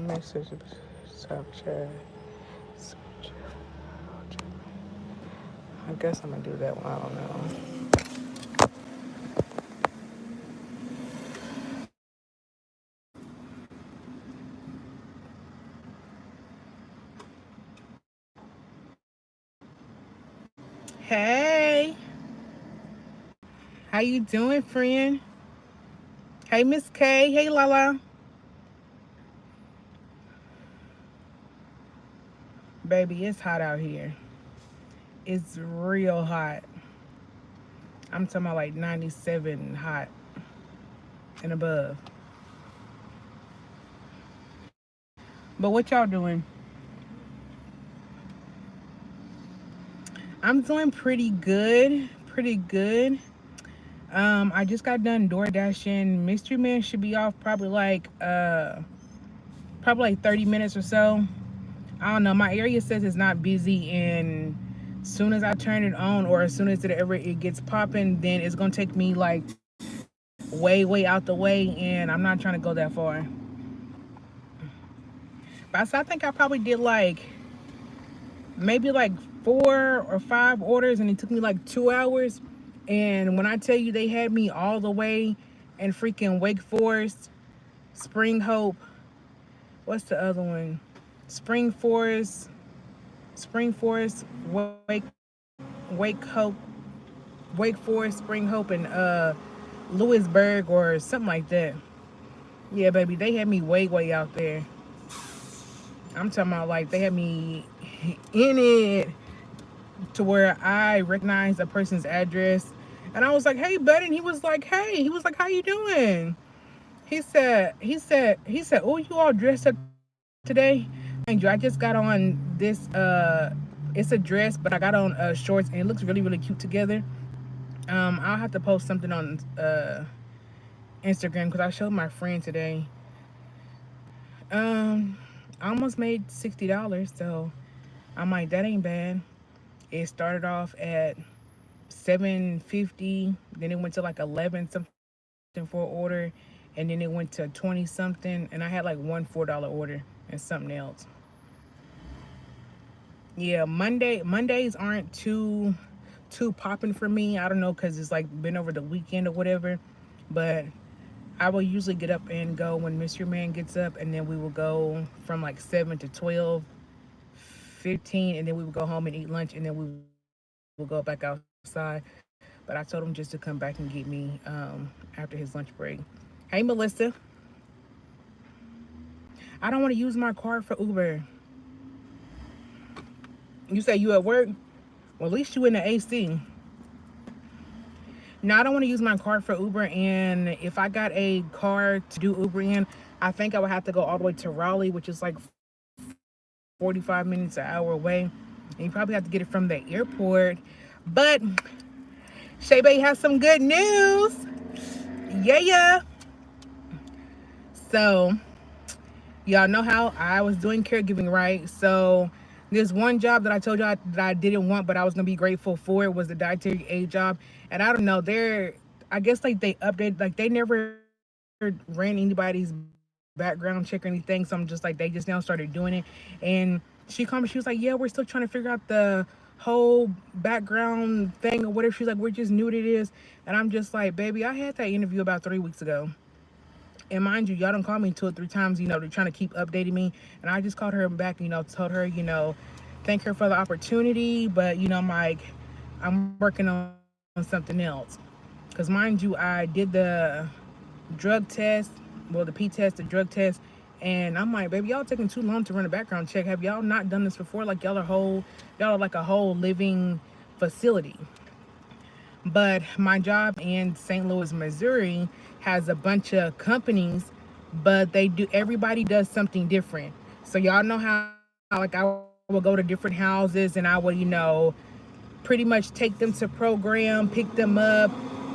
message. Stop chat. I guess I'm gonna do that one. I don't know. Hey, how you doing, friend? Hey, Miss K. Hey, Lala. Baby, it's hot out here. It's real hot. I'm talking about like 97 hot and above. But what y'all doing? I'm doing pretty good. Pretty good. I just got done door dashing. Mystery Man should be off probably like 30 minutes or so. I don't know. My area says it's not busy, and soon as I turn it on, or as soon as it gets popping, then it's gonna take me like way out the way, and I'm not trying to go that far. But I think I probably did like maybe like 4 or 5 orders, and it took me like 2 hours. And when I tell you they had me all the way in freaking Wake Forest, Spring Hope, what's the other one? Spring Forest, Wake, Wake Hope, Wake Forest, Spring Hope, and Lewisburg or something like that. Yeah, baby, they had me way out there. I'm talking about like they had me in it to where I recognized a person's address, and I was like, "Hey, buddy," and he was like, "Hey," he was like, "How you doing?" He said, "Oh, you all dressed up today?" Mind you, I just got on this. It's a dress, but I got on shorts, and it looks really cute together. I'll have to post something on Instagram because I showed my friend today. Um, I almost made $60, so I'm like, that ain't bad. It started off at 750, then it went to like 11 something for an order, and then it went to 20 something, and I had like one $4 order and something else. Yeah, Mondays aren't too popping for me. I don't know, because it's like been over the weekend or whatever, but I will usually get up and go when Mr. Man gets up, and then we will go from like 7 to 12:15, and then we will go home and eat lunch, and then we will go back outside. But I told him just to come back and get me after his lunch break. Hey, Melissa. I don't want to use my card for Uber. You say you at work? Well, at least you in the AC. No, I don't want to use my card for Uber. And if I got a car to do Uber in, I think I would have to go all the way to Raleigh, which is like 45 minutes, an hour away. And you probably have to get it from the airport. But Shay Bay has some good news. Yeah. So, y'all know how I was doing caregiving, right? So, this one job that I told y'all that I didn't want, but I was gonna be grateful for it, was the dietary aid job. And I don't know, I guess like they updated, like they never ran anybody's background check or anything. So I'm just like, they just now started doing it. And she called me, she was like, yeah, we're still trying to figure out the whole background thing or whatever. She's like, we're just new to this. And I'm just like, baby, I had that interview about 3 weeks ago. And mind you, y'all don't call me 2 or 3 times, they're trying to keep updating me. And I just called her back, told her, thank her for the opportunity. But, I'm like, I'm working on something else. Because mind you, I did the drug test, well, the P test, the drug test. And I'm like, baby, y'all taking too long to run a background check. Have y'all not done this before? Like, y'all are like a whole living facility. But my job in St. Louis, Missouri has a bunch of companies, but everybody does something different. So y'all know how like I will go to different houses, and I will, pretty much take them to program, pick them up,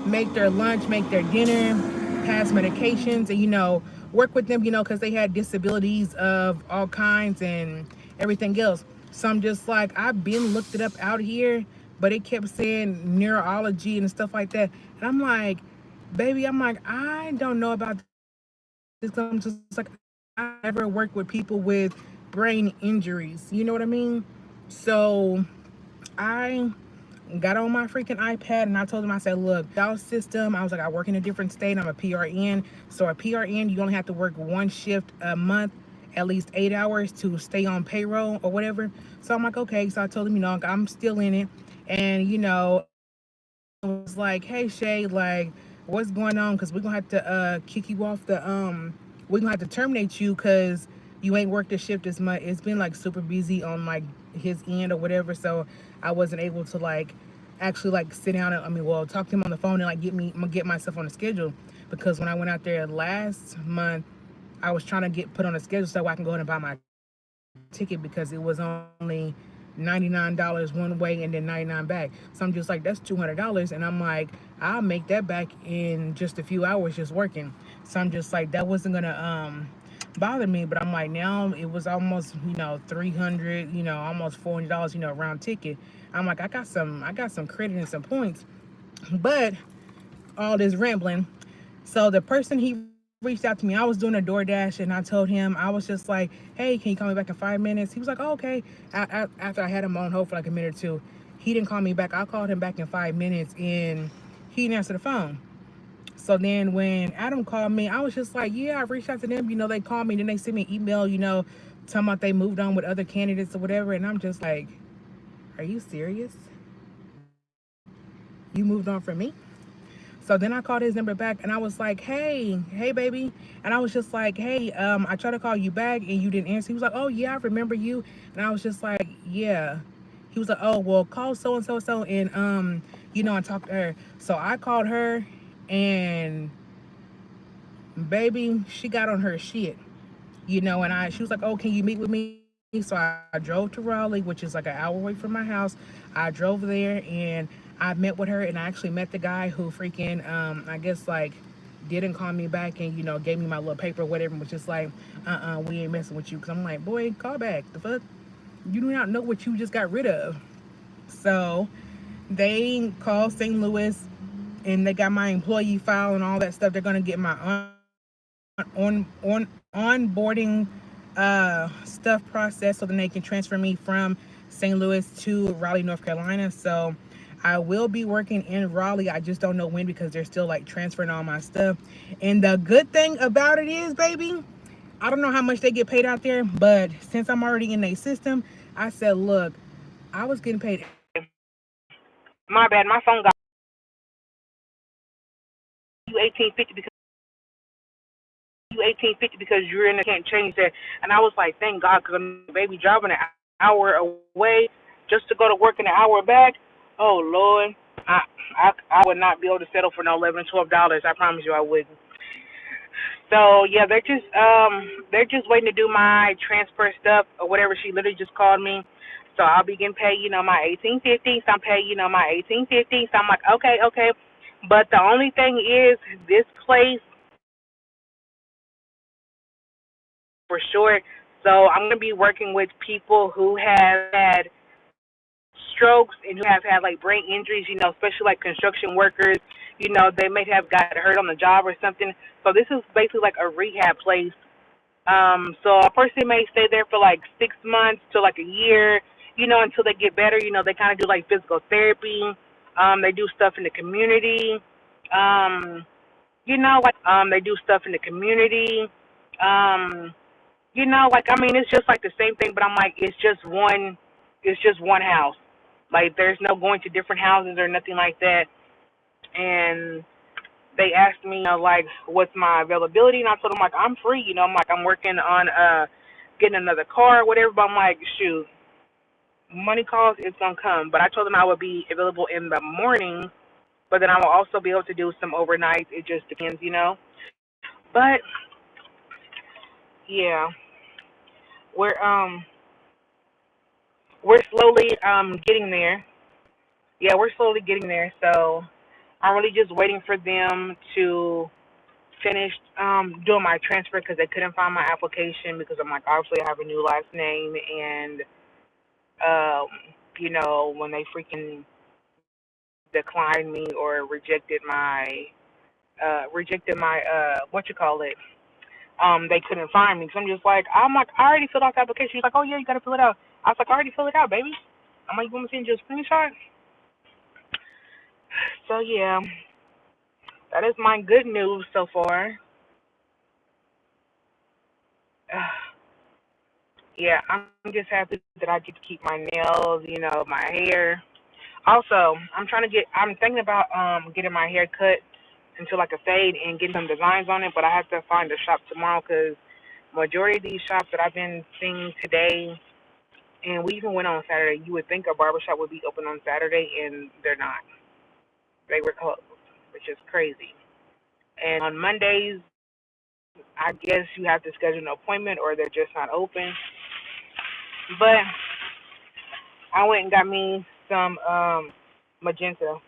make their lunch, make their dinner, pass medications, and work with them, because they had disabilities of all kinds and everything else. So I'm just like, I've been looked it up out here, but it kept saying neurology and stuff like that. And I'm like, baby, I don't know about this. I'm just like, I don't know. I never worked with people with brain injuries. You know what I mean? So I got on my freaking iPad and I told him, I said, look, y'all system, I was like, I work in a different state. I'm a PRN. So a PRN, you only have to work one shift a month, at least 8 hours to stay on payroll or whatever. So I'm like, okay. So I told him, I'm still in it. And, was like, hey Shay, like, what's going on? Because we're gonna have to kick you off the we're gonna have to terminate you because you ain't worked the shift as much. It's been like super busy on like his end or whatever. So I wasn't able to like actually like sit down and talk to him on the phone and like get myself on the schedule, because when I went out there last month I was trying to get put on a schedule so I can go ahead and buy my ticket because it was only $99 one way and then 99 back. So I'm just like, that's $200, and I'm like, I'll make that back in just a few hours just working. So I'm just like, that wasn't gonna bother me. But I'm like, now it was almost 300, almost $400, round ticket. I'm like, I got some credit and some points, but all this rambling. So the person he reached out to me, I was doing a DoorDash, and I told him, I was just like, hey, can you call me back in 5 minutes? He was like, oh, okay. After I had him on hold for like a minute or two, he didn't call me back. I called him back in 5 minutes, and he didn't answer the phone. So then when Adam called me, I was just like, yeah, I reached out to them. They called me, then they sent me an email, talking about they moved on with other candidates or whatever. And I'm just like, are you serious? You moved on from me? So then I called his number back, and I was like, hey, baby. And I was just like, hey, I tried to call you back and you didn't answer. He was like, oh, yeah, I remember you. And I was just like, yeah. He was like, oh, well, call so and and talk to her. So I called her, and baby, she got on her shit. And she was like, oh, can you meet with me? So I drove to Raleigh, which is like an hour away from my house. I drove there, and I met with her, and I actually met the guy who freaking I guess like didn't call me back and gave me my little paper or whatever, which is like, we ain't messing with you. Because I'm like, boy, call back. The fuck, you do not know what you just got rid of. So they called St. Louis, and they got my employee file and all that stuff. They're gonna get my onboarding stuff processed, so then they can transfer me from St. Louis to Raleigh, North Carolina. So I will be working in Raleigh. I just don't know when, because they're still like transferring all my stuff. And the good thing about it is, baby, I don't know how much they get paid out there, but since I'm already in their system, I said, look, I was getting paid. My bad, my phone got you 1850 because you're in the can't change that. And I was like, thank God, because I'm baby driving an hour away just to go to work and an hour back. Oh Lord, I would not be able to settle for no $11 and $12. I promise you, I wouldn't. So yeah, they're just waiting to do my transfer stuff or whatever. She literally just called me. So I'll be getting paid, my 1850. So I'm paid, my 1850. So I'm like, okay, okay. But the only thing is, this place for short. So I'm gonna be working with people who have had strokes and who have had like brain injuries, especially like construction workers. They may have got hurt on the job or something. So this is basically like a rehab place. So a person may stay there for like 6 months to like a year, until they get better. They kind of do like physical therapy. They do stuff in the community. They do stuff in the community. Um, it's just like the same thing, but I'm like, it's just one house. Like, there's no going to different houses or nothing like that. And they asked me, like, what's my availability, and I told them, like, I'm free. I'm like, I'm working on getting another car or whatever. But I'm like, shoot, money calls, it's gonna come. But I told them I would be available in the morning, but then I will also be able to do some overnights. It just depends. But yeah, we're um we're slowly getting there. Yeah, we're slowly getting there. So I'm really just waiting for them to finish doing my transfer, because they couldn't find my application, because I'm like, obviously I have a new last name. And um, when they freaking declined me or rejected my what you call it, they couldn't find me. So I'm like, I already filled out the application. She's like, oh yeah, you gotta fill it out. I was like, I already filled it out, baby. I'm like, you want me to send you a screenshot? So yeah, that is my good news so far. Yeah, I'm just happy that I get to keep my nails, my hair. Also, I'm thinking about getting my hair cut into like a fade and getting some designs on it, but I have to find a shop tomorrow because majority of these shops that I've been seeing today, and we even went on Saturday, you would think a barbershop would be open on Saturday, and they're not. They were closed, which is crazy. And on Mondays, I guess you have to schedule an appointment or they're just not open. But I went and got me some magenta.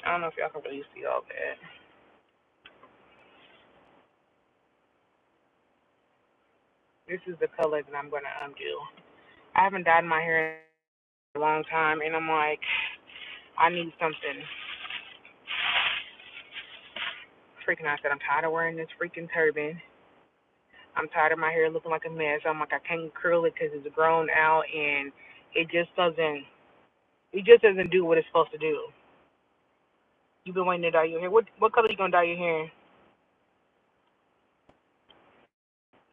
I don't know if y'all can really see all that. This is the color that I'm gonna undo. I haven't dyed my hair in a long time, and I'm like, I need something. Freaking out that I'm tired of wearing this freaking turban. I'm tired of my hair looking like a mess. I'm like, I can't curl it because it's grown out, and it just doesn't. It just doesn't do what it's supposed to do. You've been waiting to dye your hair. What color you gonna dye your hair?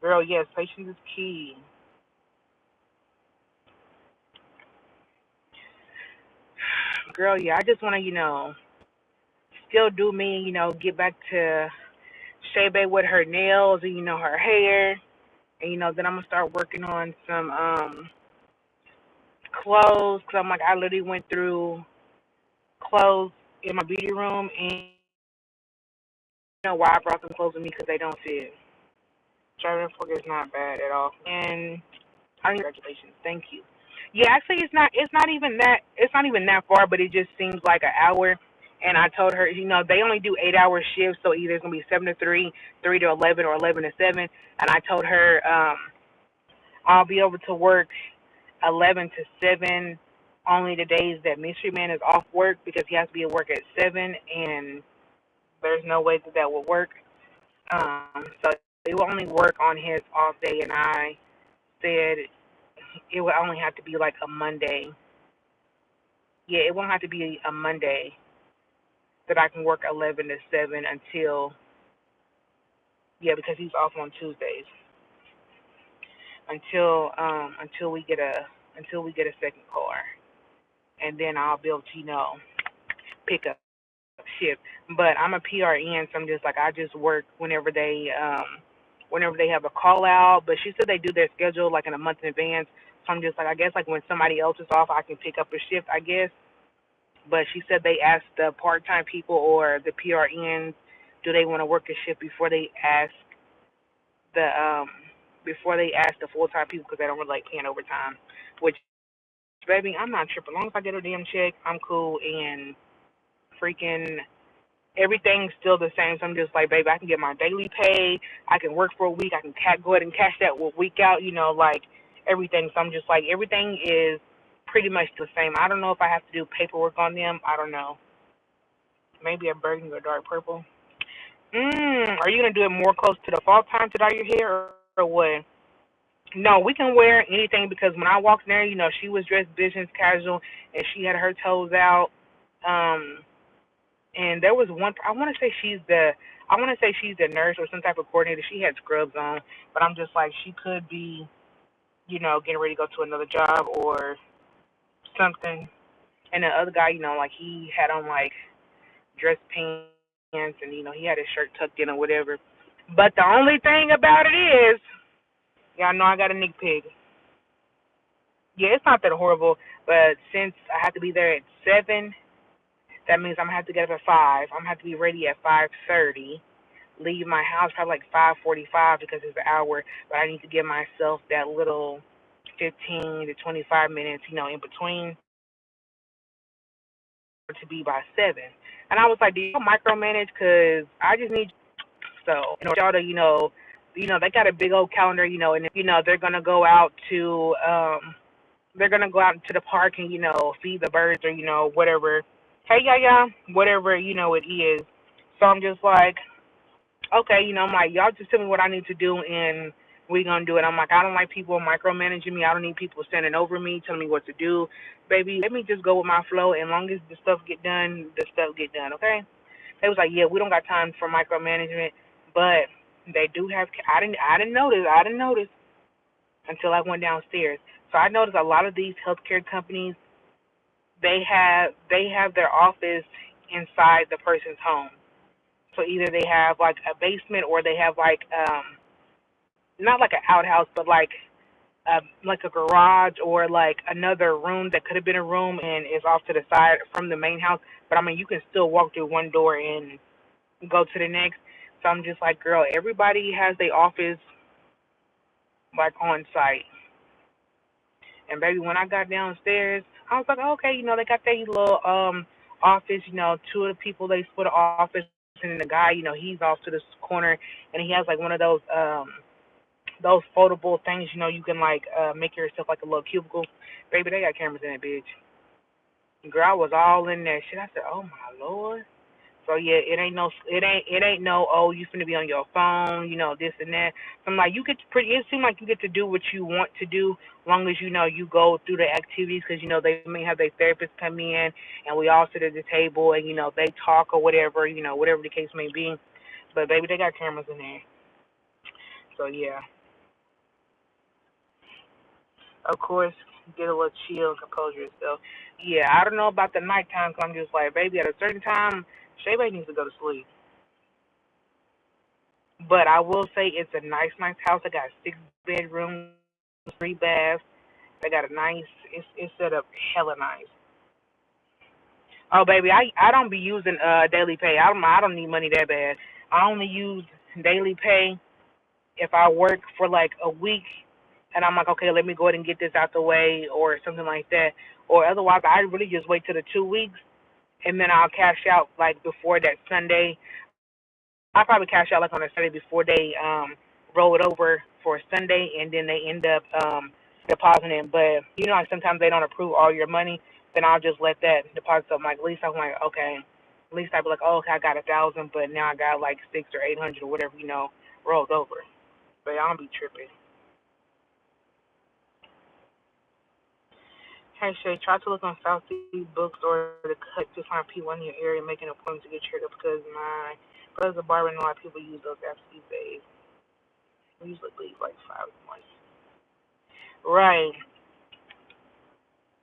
Girl, yes, patience is key. Girl, yeah, I just wanna, still do me, get back to Shay Bay with her nails and her hair, and then I'm gonna start working on some clothes. Cause I'm like, I literally went through clothes in my beauty room, and you know why I brought some clothes with me because they don't fit. Driving fork is not bad at all, and congratulations, thank you. Yeah, actually, it's not even that. It's not even that far, but it just seems like an hour. And I told her, they only do 8-hour shifts, so either it's gonna be 7 to 3, 3 to 11, or 11 to 7. And I told her I'll be able to work 11 to 7 only the days that Mystery Man is off work because he has to be at work at 7, and there's no way that would work. So it will only work on his off day, and I said it would only have to be like a Monday. Yeah, it won't have to be a Monday that I can work 11 to 7 until because he's off on Tuesdays until we get a second car, and then I'll be able to pick up shift. But I'm a PRN, so I'm just like I just work whenever they have a call out. But she said they do their schedule like in a month in advance. So I'm just like I guess like when somebody else is off, I can pick up a shift, I guess. But she said they asked the part-time people or the PRNs, do they want to work a shift the before they ask the full-time people because they don't really like paying overtime. Which, baby, I'm not tripping. As long as I get a damn check, I'm cool, and freaking everything's still the same. So I'm just like, baby, I can get my daily pay. I can work for a week. I can go ahead and cash that week out. Like everything. So I'm just like, everything is pretty much the same. I don't know if I have to do paperwork on them. I don't know. Maybe a burgundy or dark purple. Are you gonna do it more close to the fall time to dye your hair, or what? No, we can wear anything because when I walked in there, she was dressed business casual and she had her toes out. Um, and there was one. I want to say she's the nurse or some type of coordinator. She had scrubs on, but I'm just like she could be, getting ready to go to another job or something. And the other guy, like he had on like dress pants and he had his shirt tucked in or whatever. But the only thing about it is, y'all know I got a Nick pig. Yeah, it's not that horrible, but since I have to be there at 7, that means I'm gonna have to get up at 5. I'm gonna have to be ready at 5:30. Leave my house probably like 5:45 because it's an hour, but I need to give myself that little 15 to 25 minutes, in between to be by 7. And I was like, do you micromanage? Because I just need so y'all to they got a big old calendar, and they're gonna go out to the park and feed the birds or whatever. Hey, yeah, whatever it is. So I'm just like, okay, I'm like, y'all just tell me what I need to do and we gonna do it. I'm like, I don't like people micromanaging me. I don't need people standing over me, telling me what to do. Baby, let me just go with my flow. And long as the stuff get done, the stuff get done, okay? They was like, yeah, we don't got time for micromanagement, but they do have. I didn't notice until I went downstairs. So I noticed a lot of these healthcare companies, they have their office inside the person's home. So either they have like a basement or they have like not like an outhouse, but like a garage or like another room that could have been a room and is off to the side from the main house. But I mean, you can still walk through one door and go to the next. So I'm just like, girl, everybody has their office like on site. And baby, when I got downstairs, I was like, okay, they got their little office. Two of the people they split an office, and then the guy, he's off to this corner, and he has like one of those foldable things. You can like make yourself like a little cubicle. Baby, they got cameras in that bitch. Girl, I was all in that shit. I said, oh my lord. So yeah, it ain't no, oh, you finna be on your phone, this and that. So I'm like, it seems like you get to do what you want to do, long as you go through the activities, because they may have their therapist come in and we all sit at the table and they talk or whatever, whatever the case may be. But baby, they got cameras in there. So yeah, of course, get a little chill and compose yourself. Yeah, I don't know about the nighttime, 'cause I'm just like, baby, at a certain time, Shay Bay needs to go to sleep. But I will say it's a nice house. I got 6 bedrooms, 3 baths. They got a nice. It's set up hella nice. Oh baby, I don't be using daily pay. I don't need money that bad. I only use daily pay if I work for like a week, and I'm like, okay, let me go ahead and get this out the way or something like that. Or otherwise, I really just wait till the 2 weeks, and then I'll cash out like before that Sunday. I probably cash out like on a Sunday before they roll it over for a Sunday, and then they end up depositing it. But like sometimes they don't approve all your money, then I'll just let that deposit. So I'm like, at least I'm like, okay, at least I'd be like, oh, okay, I got 1,000, but now I got like 600 or 800 or whatever, rolled over. But I don't be tripping. Hey Shay, try to look on Southeast bookstore to cut to find people in your area, making an appointment to get checked up, because my brother's a barber and a lot of people use those apps these days. We usually leave like 5 months. Right.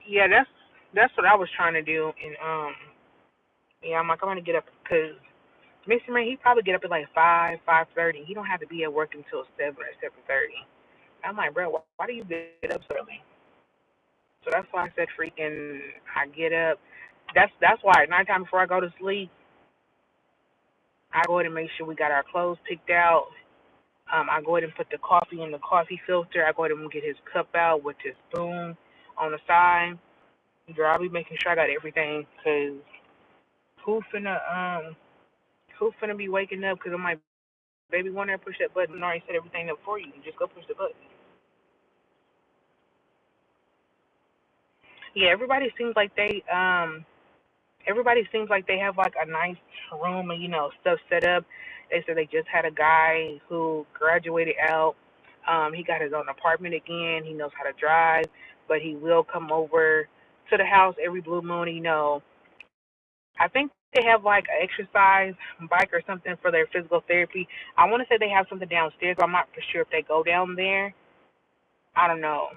Yeah, that's what I was trying to do. And yeah, I'm like, I'm gonna get up because Mr. Man, he probably get up at like 5:30. He don't have to be at work until 7 or 7:30. I'm like, bro, why do you get up so early? So that's why I said freaking I get up. That's why at nighttime before I go to sleep, I go ahead and make sure we got our clothes picked out. I go ahead and put the coffee in the coffee filter. I go ahead and get his cup out with his spoon on the side. Girl, I'll be making sure I got everything, cause who finna um who finna be waking up? Cause I'm like, baby, one there push that button. I already set everything up for you. Just go push the button. Yeah, everybody seems like they have like a nice room and stuff set up. They said they just had a guy who graduated out. He got his own apartment again. He knows how to drive, but he will come over to the house every blue moon. I think they have like an exercise bike or something for their physical therapy. I want to say they have something downstairs, but I'm not for sure if they go down there. I don't know.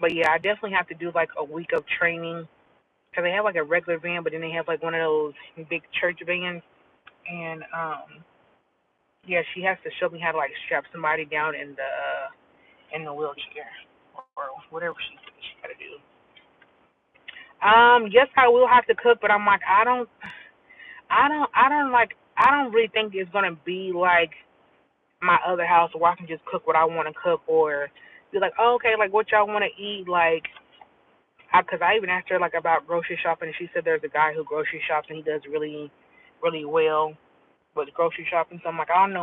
But yeah, I definitely have to do like a week of training, because they have like a regular van, but then they have like one of those big church vans. And yeah, she has to show me how to like strap somebody down in the wheelchair or whatever she got to do. Yes, I will have to cook, but I'm like, I don't really think it's gonna be like my other house where I can just cook what I want to cook, or be like, oh, okay, like what y'all want to eat, like, because I even asked her like about grocery shopping, and she said there's a guy who grocery shops and he does really, really well with grocery shopping. So I'm like, I don't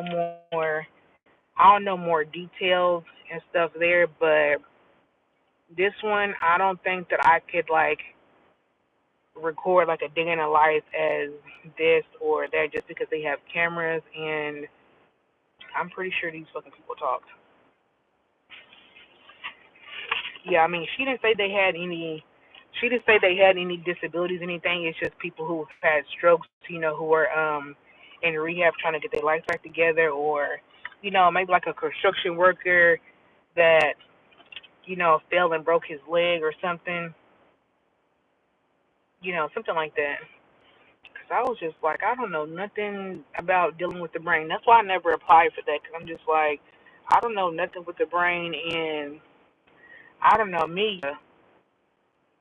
know more details and stuff there, but this one, I don't think that I could like record like a day in a life as this or that just because they have cameras. And I'm pretty sure these fucking people talk. Yeah, I mean, she didn't say they had any. She didn't say they had any disabilities, anything. It's just people who had strokes, who were in rehab trying to get their life back together, or maybe like a construction worker that fell and broke his leg or something, something like that. Cause I was just like, I don't know nothing about dealing with the brain. That's why I never applied for that. Cause I'm just like, I don't know nothing with the brain, and I don't know me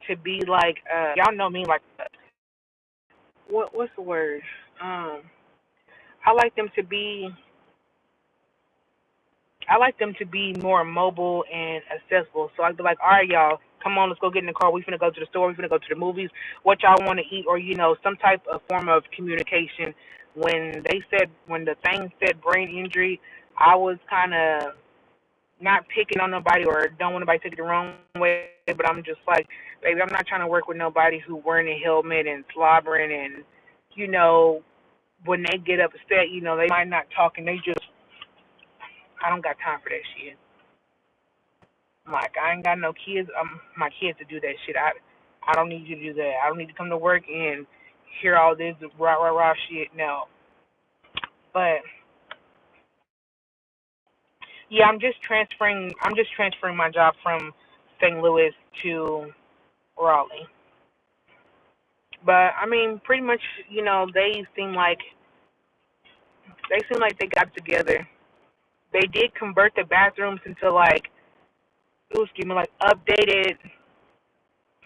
to be like, y'all know me like, what's the word? Um, I like them to be, I like them to be more mobile and accessible. So I'd be like, all right, y'all, come on, let's go get in the car. We finna go to the store. We finna go to the movies. What y'all want to eat, or some type of form of communication. When the thing said brain injury, I was kind of not picking on nobody or don't want nobody to take it the wrong way, but I'm just like, baby, I'm not trying to work with nobody who wearing a helmet and slobbering and, when they get upset, they might not talk and they just, I don't got time for that shit. I'm like, I ain't got no kids. My kids to do that shit. I don't need you to do that. I don't need to come to work and hear all this rah rah rah shit. No, but yeah, I'm just transferring. I'm just transferring my job from St. Louis to Raleigh. But I mean, pretty much, they seem like they got together. They did convert the bathrooms into like, excuse me, like updated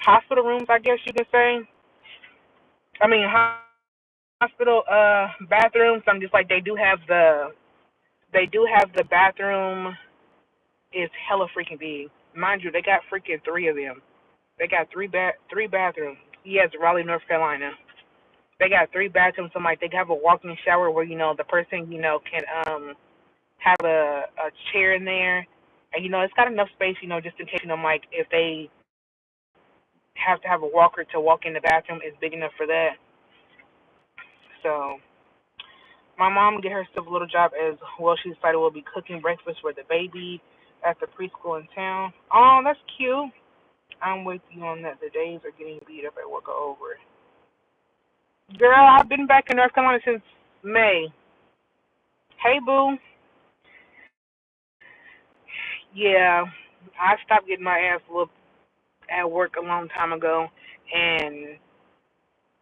hospital rooms, I guess you could say. I mean, hospital bathrooms. I'm just like, they do have the bathroom is hella freaking big. Mind you, they got freaking three of them. They got three bathrooms. Yes, Raleigh, North Carolina. They got three bathrooms. So like they have a walk-in shower where the person can have a chair in there, and it's got enough space just in case like if they have to have a walker to walk in the bathroom, it's big enough for that. So my mom get herself a little job as well. She decided we'll be cooking breakfast for the baby at the preschool in town. Oh, that's cute. I'm with you on that. The days are getting beat up at work are over. Girl, I've been back in North Carolina since May. Hey, boo. Yeah, I stopped getting my ass whooped at work a long time ago, and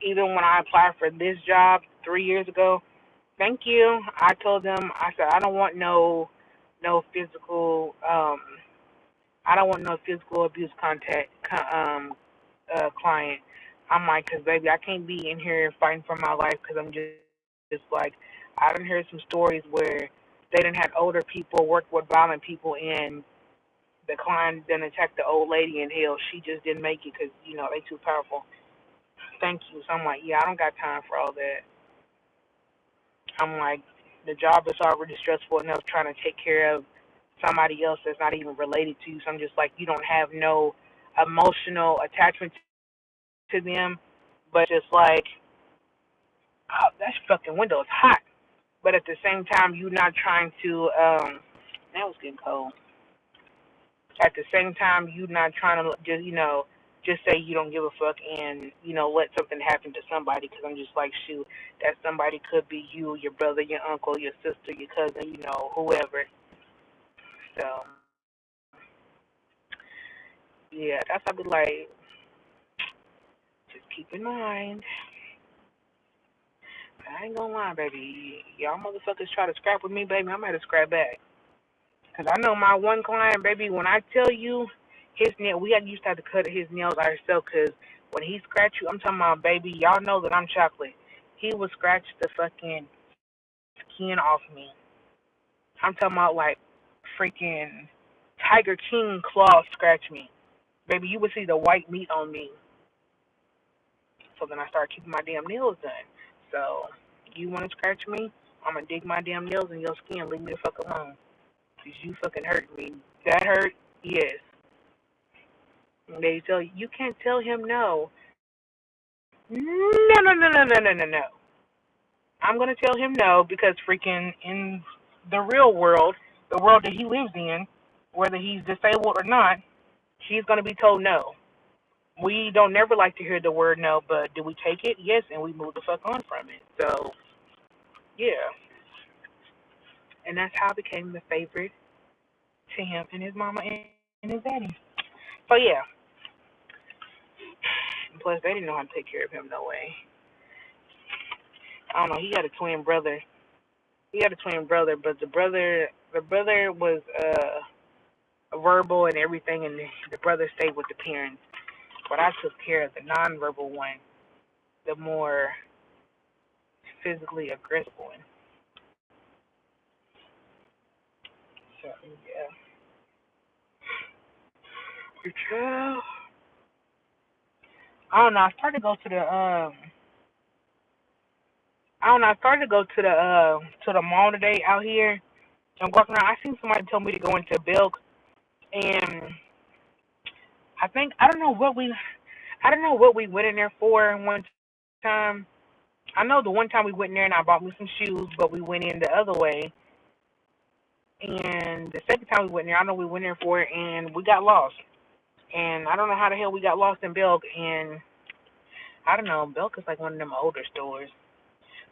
even when I applied for this job 3 years ago, thank you. I told them, I said, I don't want no physical I don't want no physical abuse client. I'm like, cause baby, I can't be in here fighting for my life, cause I'm just like, I done heard some stories where they done had older people work with violent people, and the client then attacked the old lady, and hell, she just didn't make it, cause they too powerful. Thank you. So I'm like, yeah, I don't got time for all that. I'm like, the job is already stressful enough trying to take care of somebody else that's not even related to you. So I'm just like, you don't have no emotional attachment to them, but just like, oh, that fucking window is hot. But at the same time, you're not trying to, that was getting cold. At the same time, you're not trying to just say you don't give a fuck and, let something happen to somebody. Because I'm just like, shoot, that somebody could be you, your brother, your uncle, your sister, your cousin, whoever. So, yeah, that's how I be like, just keep in mind. I ain't gonna lie, baby. Y'all motherfuckers try to scrap with me, baby. I'm gonna scrap back. Cause I know my one client, baby. When I tell you, his nail, we had used to have to cut his nails ourselves. Cause when he scratch you, I'm talking about, baby. Y'all know that I'm chocolate. He would scratch the fucking skin off me. I'm talking about like freaking Tiger King claws scratch me, baby. You would see the white meat on me. So then I started keeping my damn nails done. So you want to scratch me? I'm gonna dig my damn nails in your skin. Leave me the fuck alone. Cause you fucking hurt me. That hurt? Yes. And they tell you, you can't tell him no. No, no, no, no, no, no, no, no. I'm gonna tell him no because freaking in the real world, the world that he lives in, whether he's disabled or not, he's gonna be told no. We don't never like to hear the word no, but do we take it? Yes, and we move the fuck on from it. So yeah, and that's how I became the favorite to him and his mama and his daddy. So yeah. Plus, they didn't know how to take care of him. No way. I don't know. He had a twin brother. He had a twin brother, but the brother was verbal and everything, and the brother stayed with the parents. But I took care of the nonverbal one, the more physically aggressive one. So yeah. Good job. I don't know. I don't know. I started to go to the mall today out here. I'm walking around. I seen somebody tell me to go into Belk, and I don't know what we went in there for one time. I know the one time we went in there and I bought me some shoes, but we went in the other way. And the second time we went in there, I know we went in there for it and we got lost. And I don't know how the hell we got lost in Belk. And I don't know, Belk is like one of them older stores.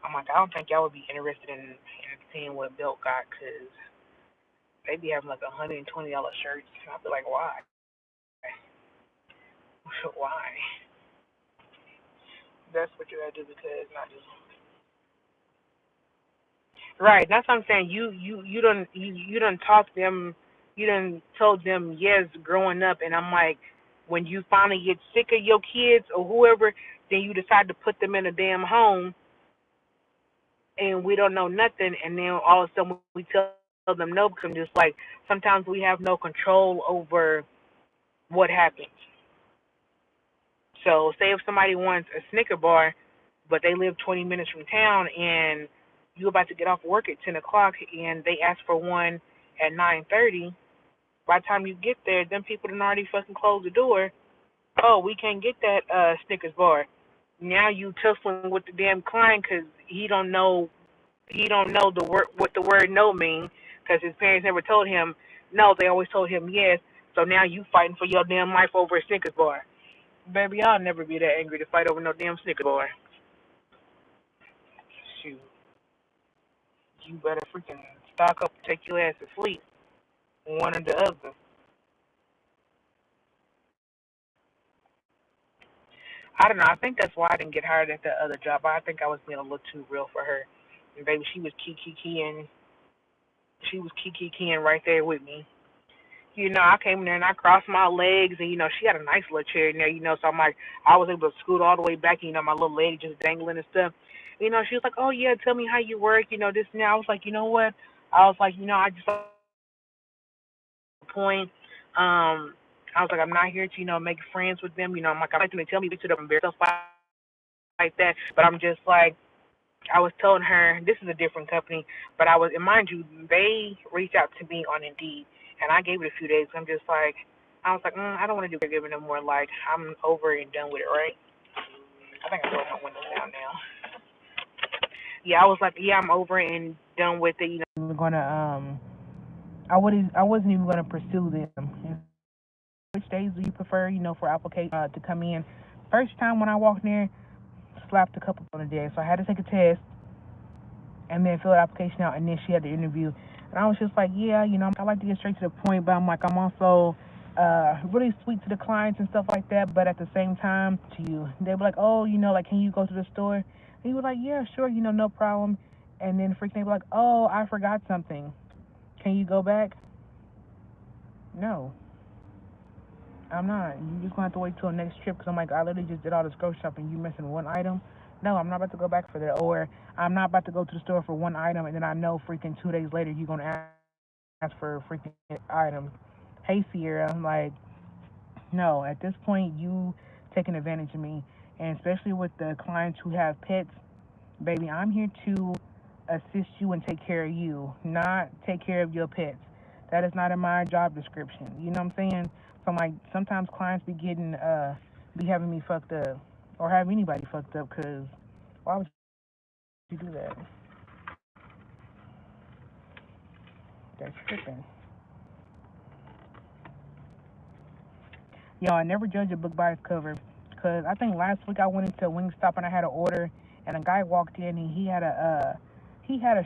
I'm like, I don't think y'all would be interested in seeing what Belk got because they be having like $120 shirts. And I'd be like, why? Why? That's what you gotta do because not just right. That's what I'm saying. You done taught them. You done told them yes growing up, and I'm like, when you finally get sick of your kids or whoever, then you decide to put them in a damn home, and we don't know nothing, and then all of a sudden we tell them no because I'm just like sometimes we have no control over what happens. So say if somebody wants a Snicker bar, but they live 20 minutes from town, and you about to get off work at 10 o'clock, and they ask for one at 9:30. By the time you get there, them people done already fucking closed the door. Oh, we can't get that Snickers bar. Now you tussling with the damn client because he don't know the word what the word no means because his parents never told him no. They always told him yes. So now you fighting for your damn life over a Snickers bar. Baby, I'll never be that angry to fight over no damn Snickers bar. Shoot, you better freaking stock up and take your ass to sleep. One or the other. I don't know. I think that's why I didn't get hired at that other job. I think I was being a little too real for her. And baby, she was kiki She was kiki right there with me. I came in there and I crossed my legs, and she had a nice little chair in there. So I'm like, I was able to scoot all the way back, and my little leg just dangling and stuff. She was like, oh yeah, tell me how you work, this and that. I was like, you know what? I was like, I just point. I was like, I'm not here to, make friends with them. I'm like, I like them to tell me to them stuff like that. But I'm just like, I was telling her this is a different company, but and mind you, they reached out to me on Indeed, and I gave it a few days. I'm just like, I was like, I don't want to do caregiving no more. Like, I'm over and done with it, right? I think I rolled my windows down now. Yeah, I was like, yeah, I'm over and done with it. We're gonna I wasn't even gonna pursue them. Which days do you prefer, for application to come in? First time when I walked in there, slapped a couple on the day, so I had to take a test and then fill the application out, and then she had the interview. And I was just like, yeah, I like to get straight to the point, but I'm like, I'm also really sweet to the clients and stuff like that, but at the same time, to you, they were like, oh, like, can you go to the store? And you were like, yeah, sure, no problem. And then freaking they were like, oh, I forgot something. Can you go back? No, I'm not. You just gonna have to wait till the next trip because I'm like, I literally just did all this grocery shopping. You missing one item? No, I'm not about to go back for that. Or I'm not about to go to the store for one item and then I know freaking 2 days later you're gonna ask for freaking items. Hey Sierra, I'm like, no. At this point, you taking advantage of me, and especially with the clients who have pets, baby. I'm here to assist you and take care of you, not take care of your pets. That is not in my job description. You know what I'm saying? So I'm like, sometimes clients be having me fucked up. or have anybody fucked up. Cause why would you do that? That's tripping. Yo, I never judge a book by its cover. Cause I think last week I went into Wingstop and I had an order, and a guy walked in and he had a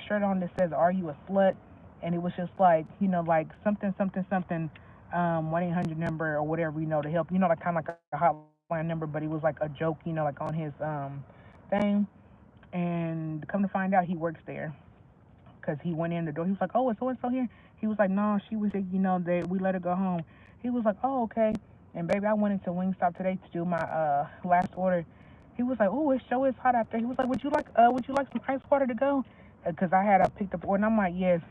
shirt on that says "Are you a slut?" And it was just like like something something something 1-800 number or whatever to help like kind of like a hotline number, but it was like a joke like on his thing. And come to find out, he works there. Cause he went in the door. He was like, "Oh, is so and so here?" He was like, "No, she was, that we let her go home." He was like, "Oh, okay." And baby, I went into Wingstop today to do my last order. He was like, "Oh, it sure is hot out there." He was like, would you like some ice water to go?" Cause I had picked up the order, and I'm like, "Yes,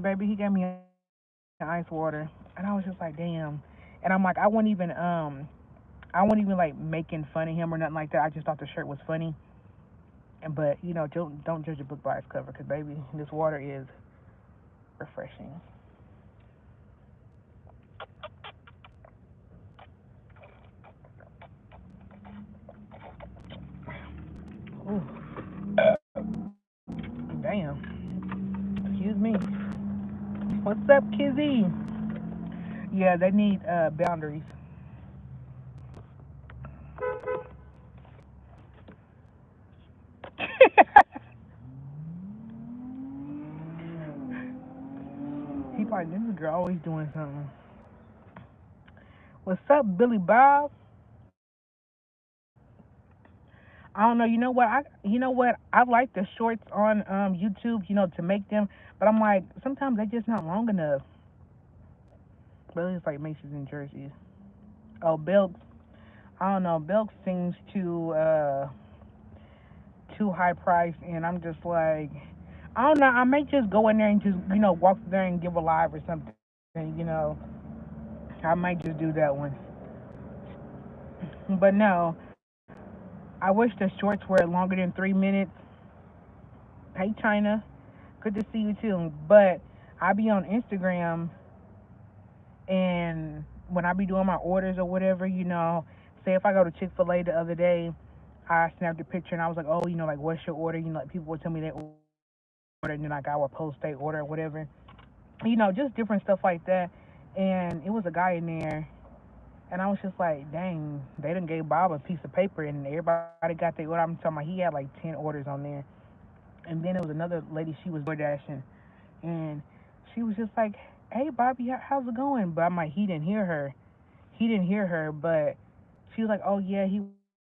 baby." He gave me ice water, and I was just like, "Damn." And I'm like, I wasn't even like making fun of him or nothing like that. I just thought the shirt was funny. And but don't judge a book by its cover, cause baby, this water is refreshing. Ooh, damn. Excuse me. What's up, Kizzy? Yeah, they need boundaries. He probably this girl always doing something. What's up, Billy Bob? I don't know. You know what? I like the shorts on YouTube. To make them, but I'm like sometimes they're just not long enough. Billy's like Macy's and Jersey's. Oh, Belk. I don't know. Belk seems too high priced, and I'm just like, I don't know. I may just go in there and just walk there and give a live or something. You know, I might just do that one. But no, I wish the shorts were longer than 3 minutes. Hey China, good to see you too. But I be on Instagram, and when I be doing my orders or whatever, say if I go to Chick-fil-A the other day, I snapped a picture and I was like, oh, like what's your order? Like people would tell me their order, and then like I would post their order or whatever. Just different stuff like that. And it was a guy in there, and I was just like, dang, they done gave Bob a piece of paper, and everybody got their order. I'm talking about he had like 10 orders on there. And then there was another lady, she was door dashing, and she was just like, hey, Bobby, how's it going? But I'm like, he didn't hear her. He didn't hear her, but she was like, oh, yeah, he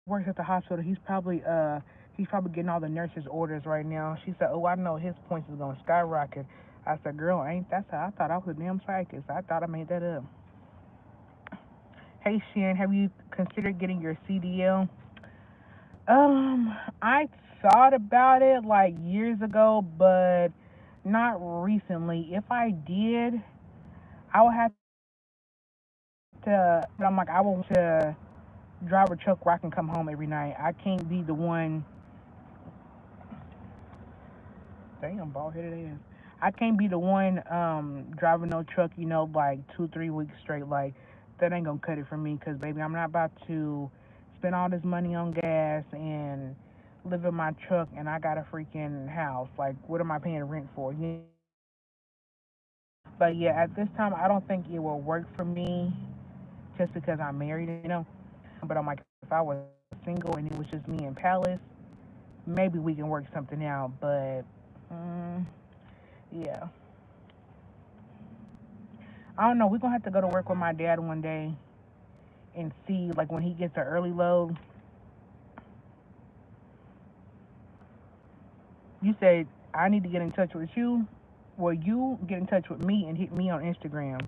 works at the hospital. He's probably getting all the nurses' orders right now. She said, oh, I know his points is going to skyrocket. I said, girl, ain't that so? I thought I was a damn psychic. I thought I made that up. Hey, Shan, have you considered getting your CDL? I thought about it like years ago, but not recently. If I did, I would have to. I'm like, I want to drive a truck where I can come home every night. I can't be the one. Damn, bald headed ass. I can't be the one driving no truck. Like 2 3 weeks straight. Like that ain't gonna cut it for me. Cause baby, I'm not about to spend all this money on gas and live in my truck, and I got a freaking house. Like, what am I paying rent for? But yeah, at this time, I don't think it will work for me just because I'm married. But I'm like, if I was single and it was just me and Palace, maybe we can work something out. But yeah, I don't know. We're gonna have to go to work with my dad one day and see, like, when he gets an early load. You said I need to get in touch with you. Well, you get in touch with me and hit me on Instagram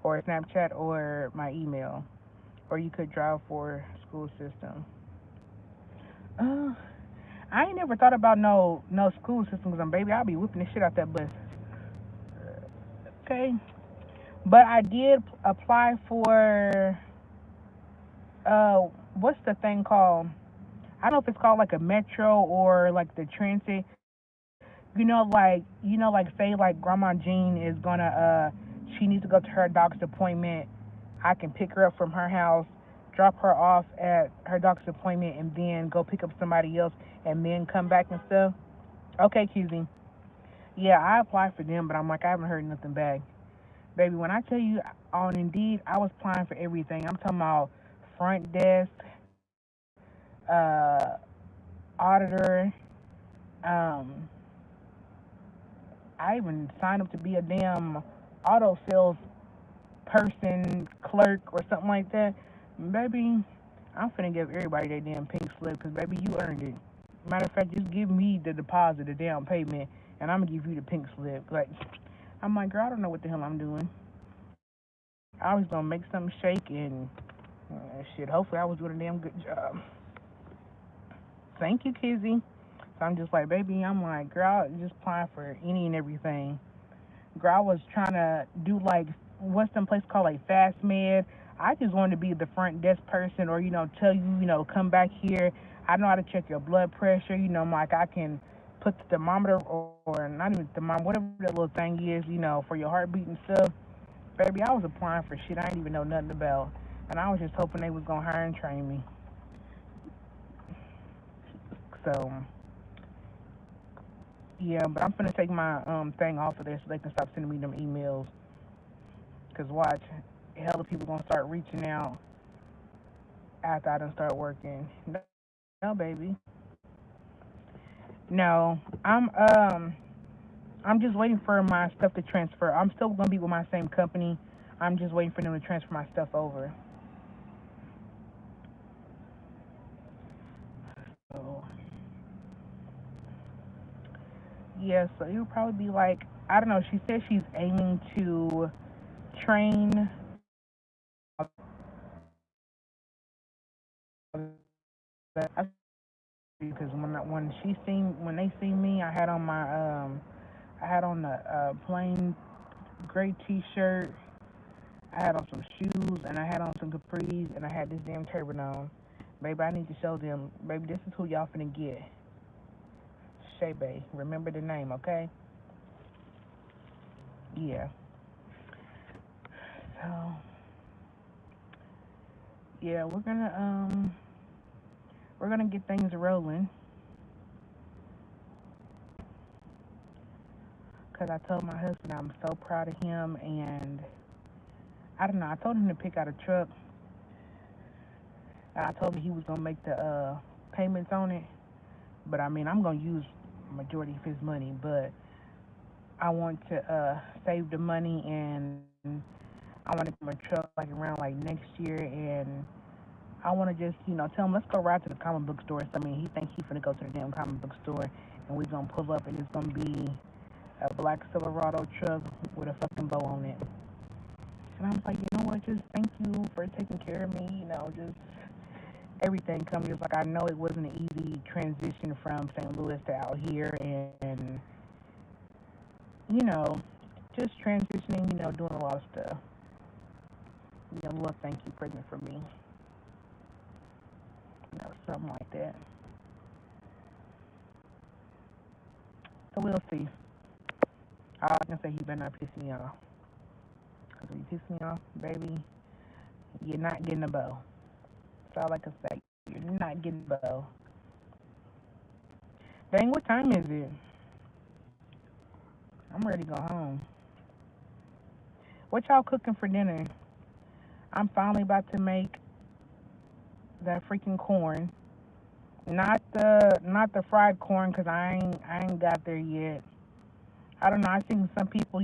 or Snapchat or my email, or you could drive for school system. Uh, I ain't never thought about no school system, because I'm baby. I'll be whipping the shit out that bus. Okay, but I did apply for uh what's the thing called? I don't know if it's called like a metro or like the transit. Like say like Grandma Jean is gonna she needs to go to her doctor's appointment. I can pick her up from her house, drop her off at her doctor's appointment and then go pick up somebody else and then come back and stuff. Okay, QZ. Yeah, I applied for them, but I'm like, I haven't heard nothing back. Baby, when I tell you on Indeed, I was applying for everything. I'm talking about front desk, uh, auditor. Um, I even signed up to be a damn auto sales person, clerk, or something like that. Baby, I'm finna give everybody that damn pink slip because, baby, you earned it. Matter of fact, just give me the deposit, the down payment, and I'm gonna give you the pink slip. Like, I'm like, girl, I don't know what the hell I'm doing. I was gonna make something shake and shit. Hopefully, I was doing a damn good job. Thank you, Kizzy. So I'm just like, baby, I'm like, girl, just applying for any and everything. Girl, I was trying to do like what's some place called like Fast Med. I just wanted to be the front desk person, or tell you, come back here. I know how to check your blood pressure. Like I can put the thermometer or not even thermometer, whatever that little thing is, for your heartbeat and stuff. Baby, I was applying for shit I didn't even know nothing about, and I was just hoping they was gonna hire and train me. So yeah, but I'm finna take my thing off of there so they can stop sending me them emails. Cause watch, hell, of people gonna start reaching out after I done start working. No, baby. No, I'm just waiting for my stuff to transfer. I'm still gonna be with my same company. I'm just waiting for them to transfer my stuff over. So yeah, so it'll probably be like, I don't know. She said she's aiming to train because when they seen me, I had on a plain gray T-shirt. I had on some shoes and I had on some capris and I had this damn turban on. Baby, I need to show them. Baby, this is who y'all finna get. Shay Bay. Remember the name, okay? Yeah. So yeah, we're gonna get things rolling. Cause I told my husband I'm so proud of him, and I don't know. I told him to pick out a truck. And I told him he was gonna make the payments on it. But I mean, I'm gonna use majority of his money, but I want to save the money, and I want to get my truck like around like next year, and I want to just tell him let's go ride to the comic book store. So, I mean, he thinks he's gonna go to the damn comic book store, and we're gonna pull up, and it's gonna be a black Silverado truck with a fucking bow on it. And I was like, you know what? Just thank you for taking care of me. Just everything coming. It's like I know it wasn't an easy transition from St. Louis to out here, and you know, just transitioning, doing a lot of stuff. Lord, thank you, pregnant for me. Something like that. So we'll see. All I can say, he better not piss me off. Because if you piss me off, baby, you're not getting a bow. That's all I can say. You're not getting a bow. Dang, what time is it? I'm ready to go home. What y'all cooking for dinner? I'm finally about to make that freaking corn. Not the fried corn, cause I ain't got there yet. I don't know. I seen some people,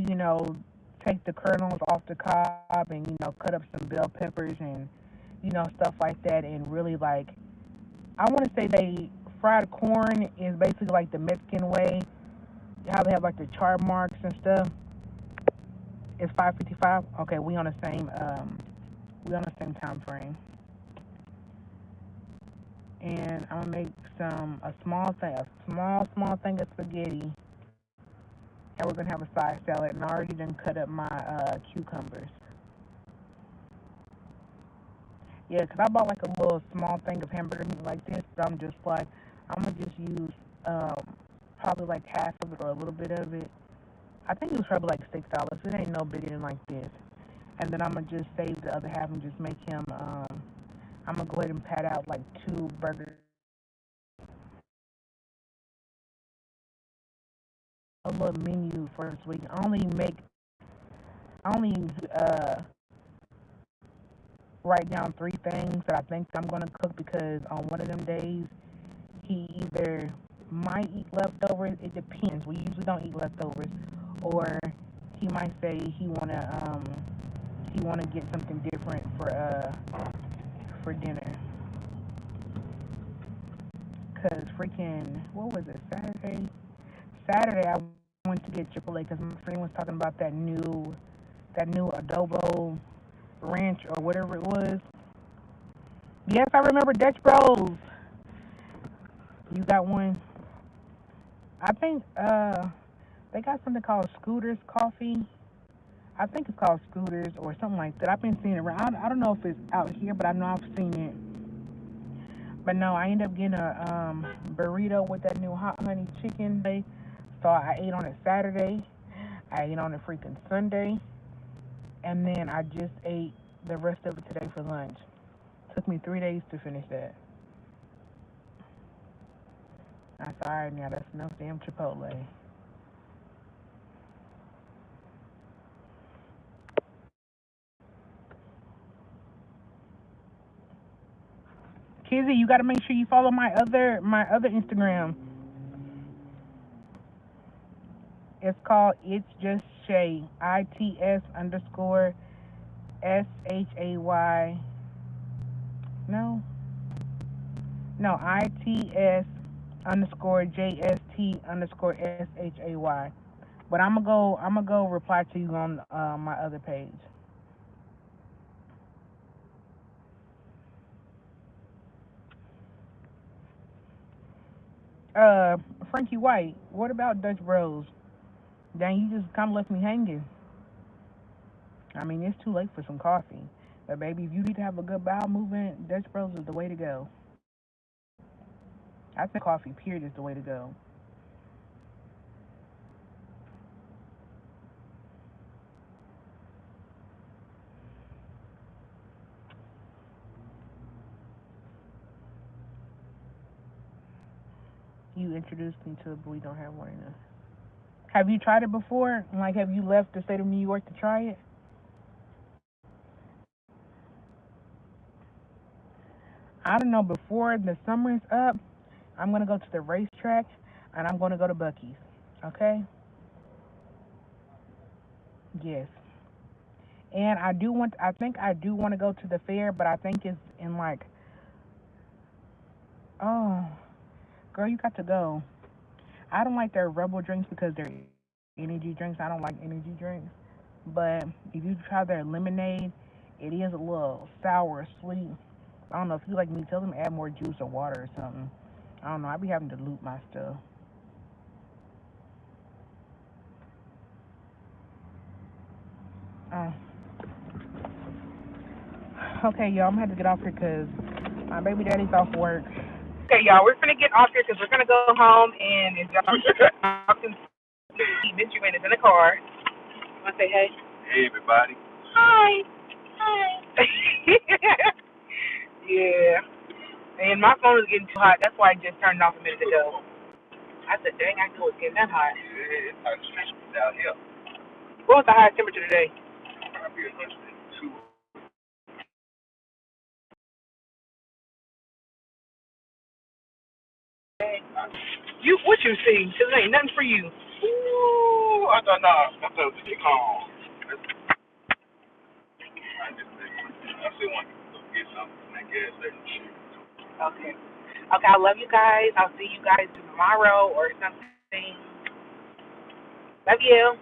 take the kernels off the cob and cut up some bell peppers and stuff like that, and really like, I want to say they fried corn is basically like the Mexican way, how they have like the char marks and stuff. It's 5:55. Okay, we on the same time frame. And I'm gonna make a small thing of spaghetti, and we're gonna have a side salad. And I already done cut up my cucumbers. Yeah, 'cause I bought like a little small thing of hamburger meat like this, but I'm just like, I'm gonna just use probably like half of it or a little bit of it. I think it was probably like $6. It ain't no bigger than like this. And then I'm gonna just save the other half and just make him I'm gonna go ahead and pad out like 2 burgers. A little menu for this week. I only write down 3 things that I think I'm gonna cook because on one of them days he either might eat leftovers. It depends. We usually don't eat leftovers, or he might say he wanna get something different for dinner. Cause freaking what was it, Saturday? Saturday I went to get Chipotle because my friend was talking about that new adobo ranch or whatever it was. Yes, I remember Dutch Bros. You got one? I think they got something called Scooters Coffee. I think it's called Scooters or something like that. I've been seeing it around. I don't know if it's out here, but I know I've seen it. But no, I ended up getting a burrito with that new hot honey chicken. So I ate on it Saturday. I ate on it freaking Sunday. And then I just ate the rest of it today for lunch. Took me 3 days to finish that. That's alright now. That's enough damn Chipotle. Kizzy, you gotta make sure you follow my other Instagram. It's called It's Just Shay. ITS_SHAY. No, ITS_JST_SHAY. But I'm gonna go reply to you on my other page. Frankie White, what about Dutch Bros? Dang, you just kind of left me hanging. I mean, it's too late for some coffee. But baby, if you need to have a good bowel movement, Dutch Bros is the way to go. I think coffee, period, is the way to go. You introduced me to it, but we don't have one enough. Have you tried it before? Like, have you left the state of New York to try it? I don't know. Before the summer is up, I'm going to go to the racetrack and I'm going to go to Buc-ee's. Okay? Yes. And I think I do want to go to the fair, but I think it's in like, oh, girl, you got to go. I don't like their Rebel drinks because they're energy drinks. I don't like energy drinks. But if you try their lemonade, it is a little sour, sweet. I don't know if you like me. Tell them to add more juice or water or something. I don't know. I be having to dilute my stuff. Uh, okay, y'all. I'm gonna have to get off here because my baby daddy's off work. Okay, y'all. We're gonna get off here because we're gonna go home and if y'all can see Miss Joanne is in the car. Wanna say hey? Hey, everybody. Hi. Hi. Yeah. And my phone is getting too hot. That's why I just turned it off a minute ago. I said, dang, I know it's getting that hot. Yeah, it's hot down here. What was the highest temperature today? Probably 102. You, what you see? Cause it ain't nothing for you. Ooh, I thought, nah, I thought it was too calm. I still want to get something from that gas station. Okay. Okay, I love you guys. I'll see you guys tomorrow or something. Love you.